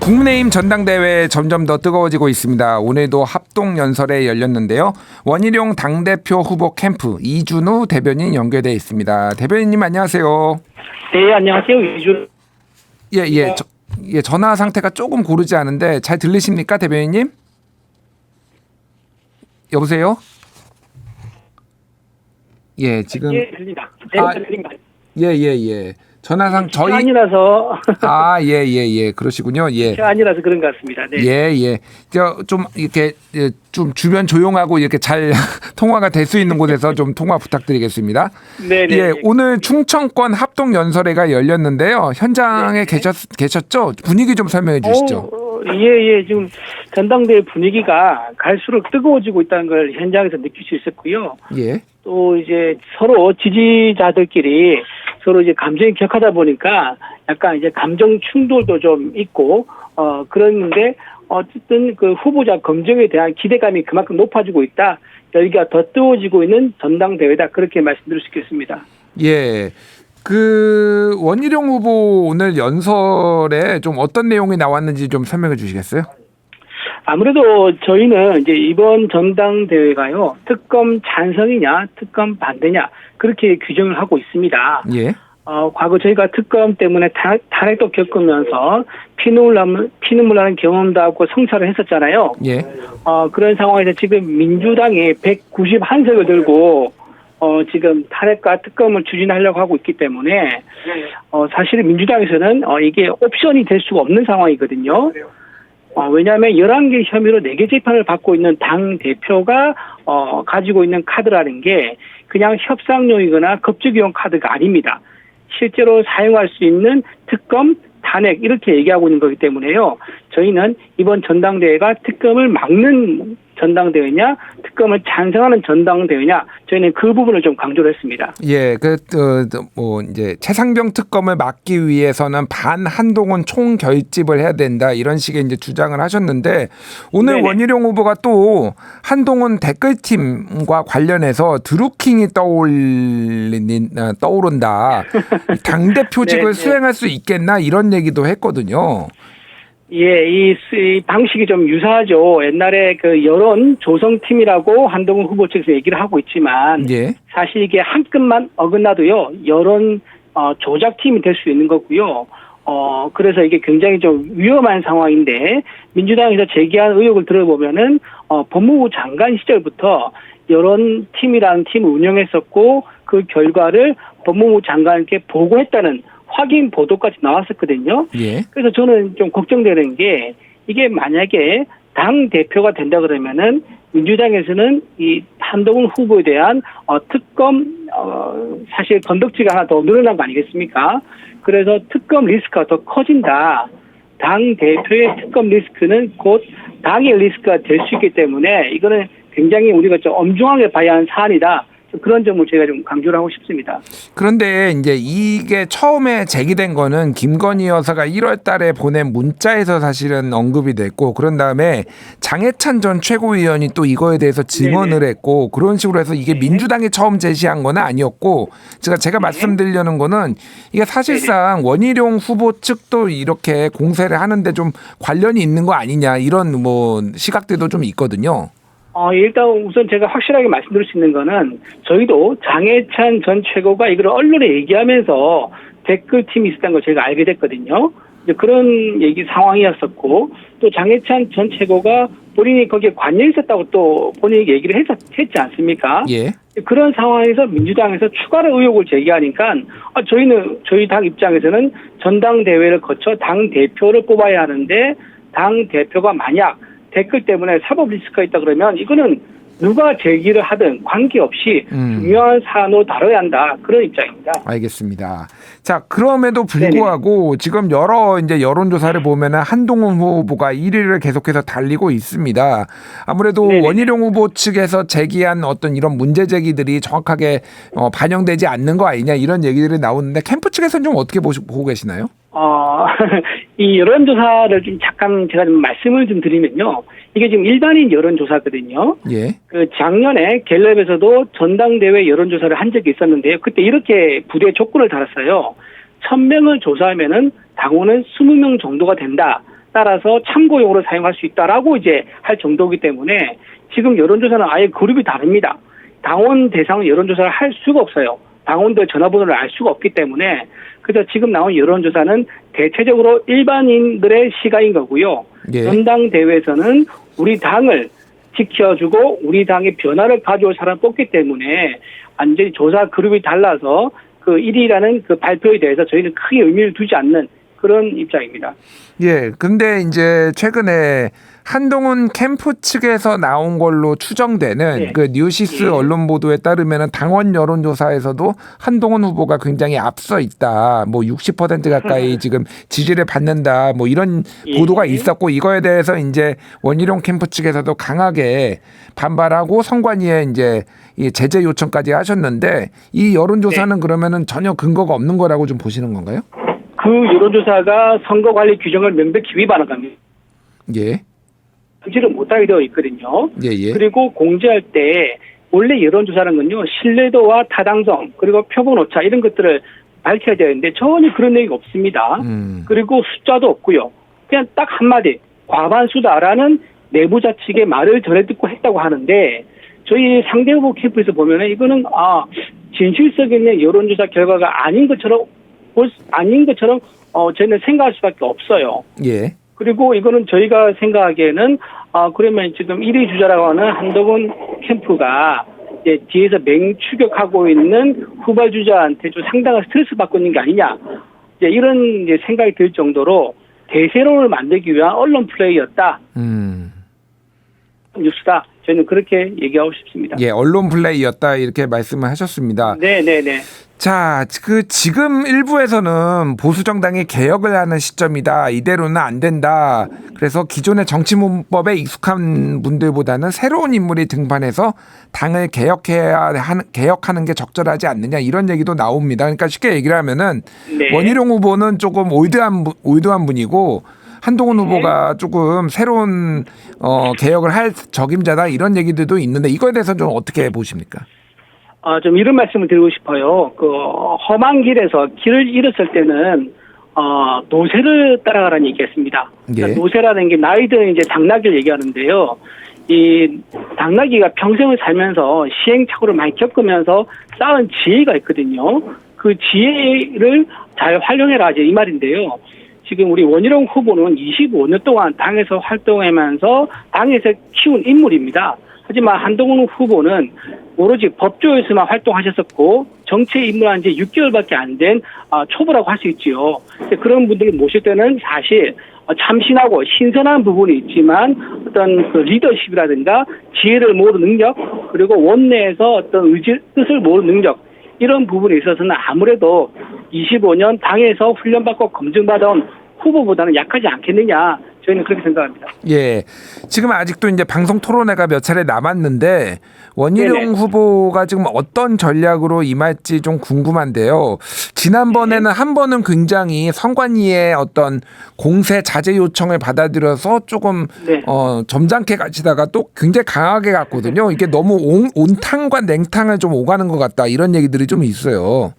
국민의힘 전당대회 점점 더 뜨거워지고 있습니다. 오늘도 합동연설회 열렸는데요. 원희룡 당대표 후보 캠프 이준우 대변인 연결돼 있습니다. 대변인님 안녕하세요. 네, 안녕하세요. 이준우. 전화 상태가 조금 고르지 않은데 잘 들리십니까, 대변인님? 여보세요? 예, 지금. 예, 들립니다. 들립니다. 예. 전화상 저희 아니라서. 그러시군요. 예. 아니라서 그런 것 같습니다. 네. 예. 좀 이렇게 좀 주변 조용하고 이렇게 잘 통화가 될 수 있는 곳에서 좀 통화 부탁드리겠습니다. 네. 예, 오늘 충청권 합동 연설회가 열렸는데요. 현장에 계셨죠? 분위기 좀 설명해 주시죠. 예. 지금 전당대회 분위기가 갈수록 뜨거워지고 있다는 걸 현장에서 느낄 수 있었고요. 예. 또 이제 서로 지지자들끼리 서로 이제 감정이 격하다 보니까 약간 이제 감정 충돌도 좀 있고 그랬는데 어쨌든 그 후보자 검증에 대한 기대감이 그만큼 높아지고 있다. 열기가 더 뜨거워지고 있는 전당대회다. 그렇게 말씀드릴 수 있겠습니다. 예. 그 원희룡 후보 오늘 연설에 좀 어떤 내용이 나왔는지 좀 설명해 주시겠어요? 아무래도 저희는 이제 이번 전당대회가요, 특검 찬성이냐, 특검 반대냐, 그렇게 규정을 하고 있습니다. 예. 과거 저희가 특검 때문에 탄핵도 겪으면서 피눈물 나는 경험도 하고 성찰을 했었잖아요. 예. 그런 상황에서 지금 민주당이 191석을 들고, 지금 탄핵과 특검을 추진하려고 하고 있기 때문에, 사실은 민주당에서는, 이게 옵션이 될 수가 없는 상황이거든요. 왜냐하면 11개 혐의로 4개 재판을 받고 있는 당 대표가 가지고 있는 카드라는 게 그냥 협상용이거나 겁주기용 카드가 아닙니다. 실제로 사용할 수 있는 특검, 탄핵 이렇게 얘기하고 있는 거기 때문에요. 저희는 이번 전당대회가 특검을 막는 전당대회냐, 특검을 찬성하는 전당대회냐, 저희는 그 부분을 좀 강조를 했습니다. 예, 이제 최상병 특검을 막기 위해서는 반 한동훈 총 결집을 해야 된다 이런 식의 이제 주장을 하셨는데 오늘 네네. 원희룡 후보가 또 한동훈 댓글팀과 관련해서 드루킹이 떠오른다. 당 대표직을 네네. 수행할 수 있겠나 이런 얘기도 했거든요. 예, 이 방식이 좀 유사하죠. 옛날에 그 여론 조성팀이라고 한동훈 후보 측에서 얘기를 하고 있지만, 예. 사실 이게 한 끗만 어긋나도요, 여론 조작팀이 될 수 있는 거고요. 그래서 이게 굉장히 좀 위험한 상황인데, 민주당에서 제기한 의혹을 들어보면은, 법무부 장관 시절부터 여론팀이라는 팀을 운영했었고, 그 결과를 법무부 장관께 보고했다는 확인 보도까지 나왔었거든요. 예. 그래서 저는 좀 걱정되는 게 이게 만약에 당 대표가 된다 그러면은 민주당에서는 이 한동훈 후보에 대한 특검 사실 건덕지가 하나 더 늘어난 거 아니겠습니까? 그래서 특검 리스크가 더 커진다. 당 대표의 특검 리스크는 곧 당의 리스크가 될 수 있기 때문에 이거는 굉장히 우리가 좀 엄중하게 봐야 하는 사안이다. 그런 점을 제가 좀 강조를 하고 싶습니다. 그런데 이제 이게 처음에 제기된 거는 김건희 여사가 1월 달에 보낸 문자에서 사실은 언급이 됐고 그런 다음에 장해찬 전 최고위원이 또 이거에 대해서 증언을 했고 그런 식으로 해서 이게 민주당이 처음 제시한 건 아니었고 제가 말씀드리려는 거는 이게 사실상 원희룡 후보 측도 이렇게 공세를 하는데 좀 관련이 있는 거 아니냐 이런 시각들도 좀 있거든요. 일단 우선 제가 확실하게 말씀드릴 수 있는 거는 저희도 장해찬 전 최고가 이걸 언론에 얘기하면서 댓글팀이 있었다는 걸 제가 알게 됐거든요. 이제 그런 상황이었었고 또 장해찬 전 최고가 본인이 거기에 관여해 있었다고 또 본인이 얘기를 했지 않습니까? 예. 그런 상황에서 민주당에서 추가로 의혹을 제기하니까 저희 당 입장에서는 전당대회를 거쳐 당 대표를 뽑아야 하는데 당 대표가 만약 댓글 때문에 사법 리스크가 있다 그러면 이거는 누가 제기를 하든 관계없이 중요한 사안으로 다뤄야 한다. 그런 입장입니다. 알겠습니다. 자, 그럼에도 불구하고 지금 여러 이제 여론조사를 보면은 한동훈 후보가 1위를 계속해서 달리고 있습니다. 아무래도 원희룡 후보 측에서 제기한 어떤 이런 문제 제기들이 정확하게 반영되지 않는 거 아니냐 이런 얘기들이 나오는데 캠프 측에서는 좀 어떻게 보고 계시나요? 이 여론조사를 좀 잠깐 제가 좀 말씀을 좀 드리면요. 이게 지금 일반인 여론조사거든요. 예. 그 작년에 갤럽에서도 전당대회 여론조사를 한 적이 있었는데요. 그때 이렇게 부대 조건을 달았어요. 1000명을 조사하면은 당원은 20명 정도가 된다. 따라서 참고용으로 사용할 수 있다라고 이제 할 정도이기 때문에 지금 여론조사는 아예 그룹이 다릅니다. 당원 대상 여론조사를 할 수가 없어요. 당원들 전화번호를 알 수가 없기 때문에 그래서 지금 나온 여론조사는 대체적으로 일반인들의 시각인 거고요. 예. 전당대회에서는 우리 당을 지켜주고 우리 당의 변화를 가져올 사람 뽑기 때문에 완전히 조사 그룹이 달라서 그 1위라는 그 발표에 대해서 저희는 크게 의미를 두지 않는 그런 입장입니다. 예. 근데 이제 최근에 한동훈 캠프 측에서 나온 걸로 추정되는 예. 그 뉴시스 예. 언론 보도에 따르면 당원 여론조사에서도 한동훈 후보가 굉장히 앞서 있다. 뭐 60% 가까이 지금 지지를 받는다. 뭐 이런 예. 보도가 있었고 이거에 대해서 이제 원희룡 캠프 측에서도 강하게 반발하고 선관위에 이제 이 제재 요청까지 하셨는데 이 여론조사는 그러면은 전혀 근거가 없는 거라고 좀 보시는 건가요? 그 여론조사가 선거관리 규정을 명백히 위반한 겁니다. 예. 공지를 못하게 되어 있거든요. 예. 그리고 공지할 때 원래 여론조사라는 건요. 신뢰도와 타당성 그리고 표본 오차 이런 것들을 밝혀야 되는데 전혀 그런 내용이 없습니다. 그리고 숫자도 없고요. 그냥 딱 한마디 과반수다라는 내부자 측의 말을 전해 듣고 했다고 하는데 저희 상대 후보 캠프에서 보면은 이거는 진실성 있는 여론조사 결과가 아닌 것처럼 저희는 생각할 수밖에 없어요. 예. 그리고 이거는 저희가 생각하기에는 그러면 지금 1위 주자라고 하는 한동훈 캠프가 이제 뒤에서 맹추격하고 있는 후발 주자한테 좀 상당한 스트레스 받고 있는 게 아니냐 이제 이런 이제 생각이 들 정도로 대세론을 만들기 위한 언론 플레이였다. 뉴스다. 저희는 그렇게 얘기하고 싶습니다. 예, 언론 플레이였다 이렇게 말씀을 하셨습니다. 네네네. 자, 그 지금 일부에서는 보수 정당이 개혁을 하는 시점이다. 이대로는 안 된다. 그래서 기존의 정치 문법에 익숙한 분들보다는 새로운 인물이 등판해서 당을 개혁하는 게 적절하지 않느냐 이런 얘기도 나옵니다. 그러니까 쉽게 얘기를 하면은 네. 원희룡 후보는 조금 올드한 분이고 한동훈 후보가 조금 새로운 개혁을 할 적임자다 이런 얘기들도 있는데 이거에 대해서 좀 어떻게 보십니까? 좀 이런 말씀을 드리고 싶어요. 그 험한 길에서 길을 잃었을 때는 노새를 따라가라는 얘기했습니다. 그러니까 예. 노새라는 게 나이 든 이제 당나귀를 얘기하는데요. 이 당나귀가 평생을 살면서 시행착오를 많이 겪으면서 쌓은 지혜가 있거든요. 그 지혜를 잘 활용해라 이제 이 말인데요. 지금 우리 원희룡 후보는 25년 동안 당에서 활동하면서 당에서 키운 인물입니다. 하지만 한동훈 후보는 오로지 법조에서만 활동하셨었고 정치에 입문한 지 6개월밖에 안 된 초보라고 할 수 있지요. 그런 분들을 모실 때는 사실 참신하고 신선한 부분이 있지만 어떤 그 리더십이라든가 지혜를 모으는 능력 그리고 원내에서 어떤 뜻을 모으는 능력 이런 부분에 있어서는 아무래도 25년 당에서 훈련받고 검증받아온 후보보다는 약하지 않겠느냐 저희는 그렇게 생각합니다. 예, 지금 아직도 이제 방송 토론회가 몇 차례 남았는데 원희룡 네네. 후보가 지금 어떤 전략으로 임할지 좀 궁금한데요. 지난번에는 한 번은 굉장히 선관위의 어떤 공세 자제 요청을 받아들여서 조금 네. 점잖게 가시다가 또 굉장히 강하게 갔거든요. 이게 너무 온탕과 냉탕을 좀 오가는 것 같다 이런 얘기들이 좀 있어요.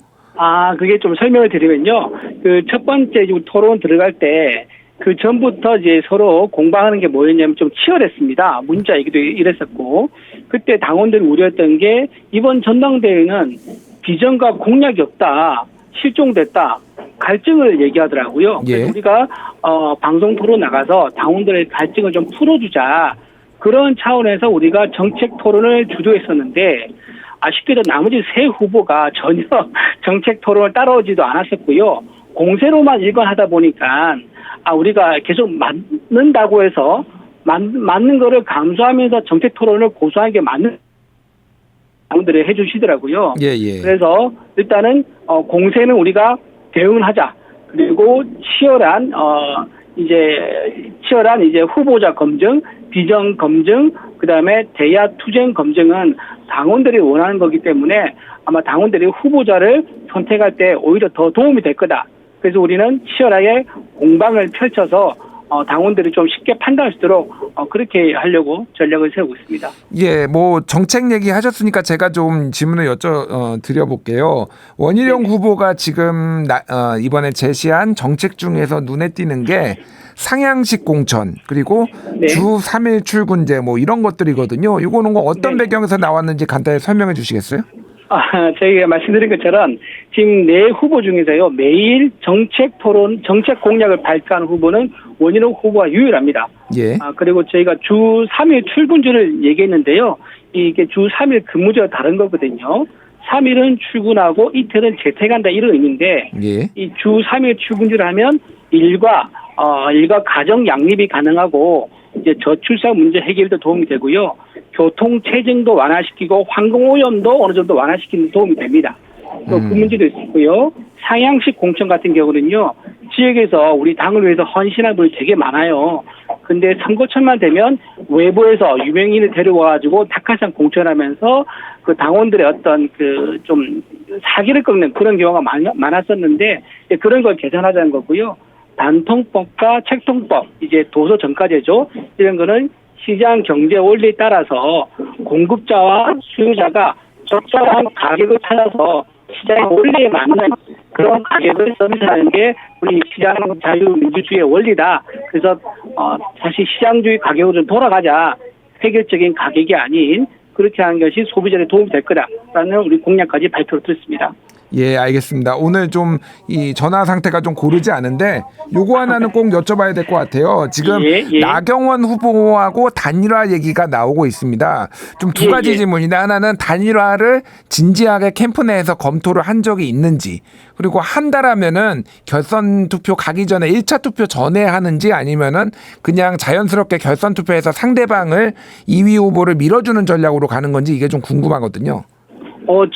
그게 좀 설명을 드리면요. 그 첫 번째 토론 들어갈 때 그 전부터 이제 서로 공방하는 게 뭐였냐면 좀 치열했습니다. 문자 얘기도 이랬었고 그때 당원들이 우려했던 게 이번 전당대회는 비전과 공약이 없다. 실종됐다. 갈증을 얘기하더라고요. 예. 그래서 우리가 방송 토론 나가서 당원들의 갈증을 좀 풀어주자. 그런 차원에서 우리가 정책 토론을 주도했었는데 아쉽게도 나머지 세 후보가 전혀 정책 토론을 따라오지도 않았었고요. 공세로만 일관하다 보니까 우리가 계속 맞는다고 해서 맞는 거를 감수하면서 정책 토론을 고수하는 게 맞는 당들이 해주시더라고요. 예. 그래서 일단은 공세는 우리가 대응을 하자. 그리고 치열한 이제 후보자 검증, 비전 검증, 그다음에 대야 투쟁 검증은 당원들이 원하는 거기 때문에 아마 당원들이 후보자를 선택할 때 오히려 더 도움이 될 거다. 그래서 우리는 치열하게 공방을 펼쳐서 당원들이 좀 쉽게 판단할 수 있도록 그렇게 하려고 전략을 세우고 있습니다. 예, 뭐 정책 얘기 하셨으니까 제가 좀 질문을 드려볼게요. 원희룡 후보가 지금 이번에 제시한 정책 중에서 눈에 띄는 게 상향식 공천 그리고 네. 주 3일 출근제 뭐 이런 것들이거든요. 이거는 어떤 네. 배경에서 나왔는지 간단히 설명해 주시겠어요? 저희가 말씀드린 것처럼 지금 네 후보 중에서요 매일 정책 토론, 정책 공약을 발표하는 후보는 원희룡 후보가 유일합니다. 예. 그리고 저희가 주 3일 출근제를 얘기했는데요. 이게 주 3일 근무제가 다른 거거든요. 3일은 출근하고 이틀은 재택한다 이런 의미인데 예. 이 주 3일 출근제를 하면 일과 가정 양립이 가능하고 이제 저출산 문제 해결도 도움이 되고요. 교통 체증도 완화시키고 환경 오염도 어느 정도 완화시키는 데 도움이 됩니다. 또 그 문제도 있고요. 상향식 공천 같은 경우는요. 지역에서 우리 당을 위해서 헌신한 분이 되게 많아요. 근데 선거철만 되면 외부에서 유명인을 데려와가지고 닭가슴 공천하면서 그 당원들의 어떤 그 좀 사기를 꺾는 그런 경우가 많았었는데 그런 걸 개선하자는 거고요. 단통법과 책통법, 이제 도서 정가제죠. 이런 거는 시장 경제 원리에 따라서 공급자와 수요자가 적절한 가격을 찾아서 시장 원리에 맞는 그런 가격을 서비스하는 게 우리 시장 자유민주주의의 원리다. 그래서 사실 시장주의 가격으로 좀 돌아가자. 획일적인 가격이 아닌 그렇게 하는 것이 소비자에 도움이 될 거다라는 우리 공약까지 발표를 드렸습니다. 예, 알겠습니다. 오늘 좀 이 전화 상태가 좀 고르지 않은데 요거 하나는 꼭 여쭤봐야 될 것 같아요. 지금 예. 나경원 후보하고 단일화 얘기가 나오고 있습니다. 좀 두 가지 질문인데 하나는 단일화를 진지하게 캠프 내에서 검토를 한 적이 있는지 그리고 한다라면은 결선 투표 가기 전에 1차 투표 전에 하는지 아니면은 그냥 자연스럽게 결선 투표에서 상대방을 2위 후보를 밀어주는 전략으로 가는 건지 이게 좀 궁금하거든요.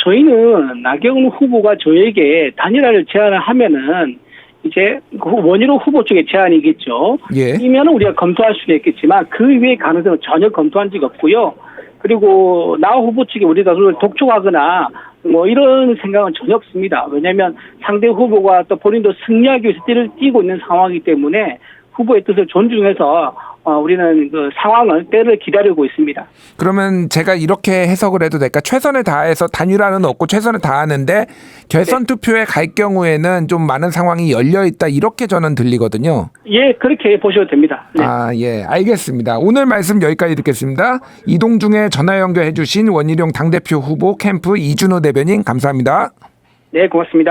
저희는 나경원 후보가 저에게 단일화를 제안을 하면은 이제 원희룡 후보 쪽의 제안이겠죠. 예. 이면 우리가 검토할 수는 있겠지만 그 이외의 가능성은 전혀 검토한 적이 없고요. 그리고 나 후보 측에 우리가 그걸 독촉하거나 뭐 이런 생각은 전혀 없습니다. 왜냐하면 상대 후보가 또 본인도 승리하기 위해서 띠를 띄고 있는 상황이기 때문에 후보의 뜻을 존중해서 우리는 그 상황을 때를 기다리고 있습니다. 그러면 제가 이렇게 해석을 해도 될까? 최선을 다해서 단일화는 없고 최선을 다하는데 결선 투표에 갈 경우에는 좀 많은 상황이 열려 있다 이렇게 저는 들리거든요. 예, 그렇게 보셔도 됩니다. 네. 예, 알겠습니다. 오늘 말씀 여기까지 듣겠습니다. 이동중에 전화 연결해 주신 원희룡 당대표 후보 캠프 이준호 대변인 감사합니다. 네, 고맙습니다.